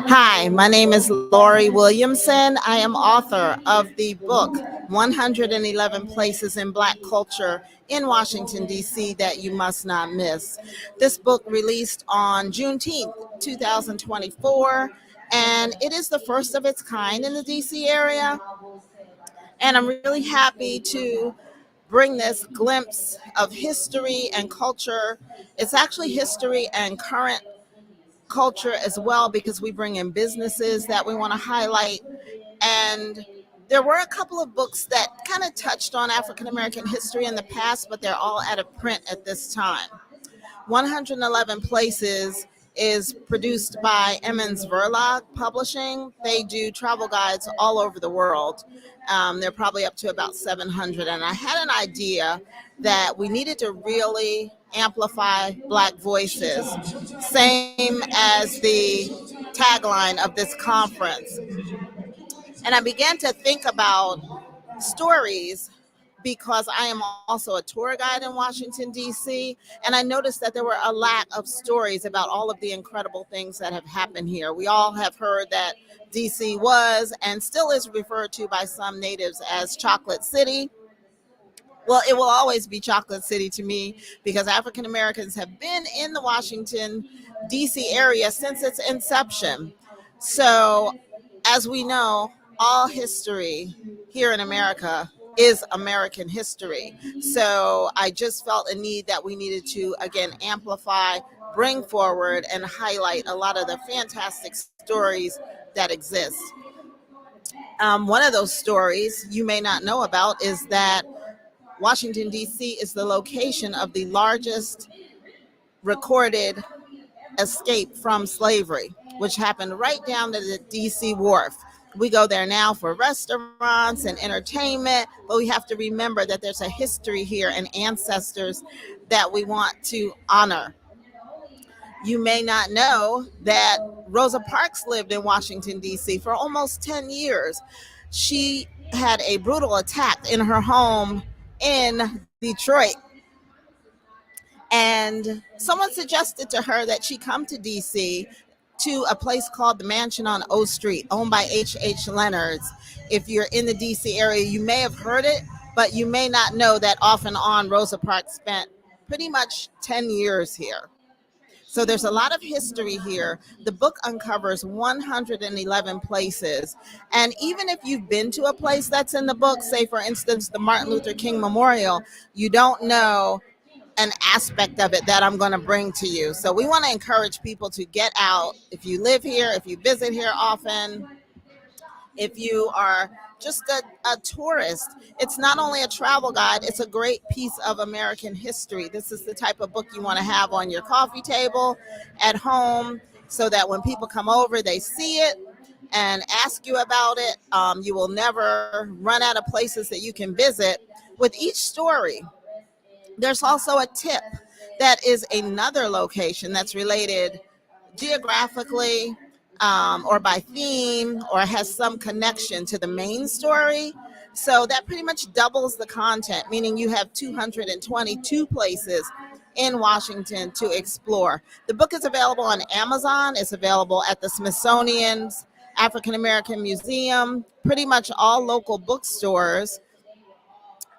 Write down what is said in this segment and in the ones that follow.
Hi, my name is Lauri Williamson. I am author of the book 111 Places in Black Culture in Washington, D.C. that you must not miss. This book released on Juneteenth, 2024, and it is the first of its kind in the D.C. area. And I'm really happy to bring this glimpse of history and culture. It's actually history and current culture as well, because we bring in businesses that we want to highlight. And there were a couple of books that kind of touched on African American history in the past, but they're all out of print at this time. 111 Places is produced by Emmons Verlag Publishing. They do travel guides all over the world. They're probably up to about 700. And I had an idea that we needed to really amplify Black voices, same as the tagline of this conference. And I began to think about stories because I am also a tour guide in Washington, D.C., and I noticed that there were a lack of stories about all of the incredible things that have happened here. We all have heard that D.C. was and still is referred to by some natives as Chocolate City. Well, it will always be Chocolate City to me because African Americans have been in the Washington, D.C. area since its inception. So, as we know, all history here in America is American history. So I just felt a need that we needed to, again, amplify, bring forward, and highlight a lot of the fantastic stories that exist. One of those stories you may not know about is that Washington, D.C. is the location of the largest recorded escape from slavery, which happened right down to the D.C. wharf. We go there now for restaurants and entertainment, but we have to remember that there's a history here and ancestors that we want to honor. You may not know that Rosa Parks lived in Washington, D.C. for almost 10 years. She had a brutal attack in her home in Detroit. And someone suggested to her that she come to D.C. to a place called the Mansion on O Street, owned by H. Leonard's. If you're in the D.C. area, you may have heard it, but you may not know that off and on Rosa Parks spent pretty much 10 years here. So there's a lot of history here. The book uncovers 111 places. And even if you've been to a place that's in the book, say for instance, the Martin Luther King Memorial, you don't know an aspect of it that I'm going to bring to you. So we want to encourage people to get out. If you live here, if you visit here often, if you are just a tourist, it's not only a travel guide, it's a great piece of American history. This is the type of book you want to have on your coffee table at home so that when people come over, they see it and ask you about it. You will never run out of places that you can visit. With each story, there's also a tip that is another location that's related geographically or by theme or has some connection to the main story. So that pretty much doubles the content, meaning you have 222 places in Washington to explore. The book is available on Amazon. It's available at the Smithsonian's African American Museum, pretty much all local bookstores.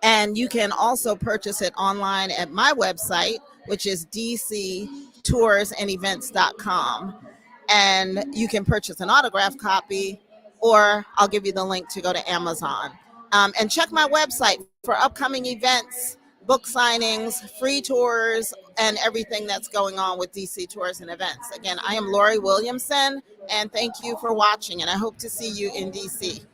And you can also purchase it online at my website, which is dctoursandevents.com. And you can purchase an autographed copy, or I'll give you the link to go to Amazon. And check my website for upcoming events, book signings, free tours, and everything that's going on with DC Tours and Events. Again, I am Lauri Williamson, and thank you for watching, and I hope to see you in DC.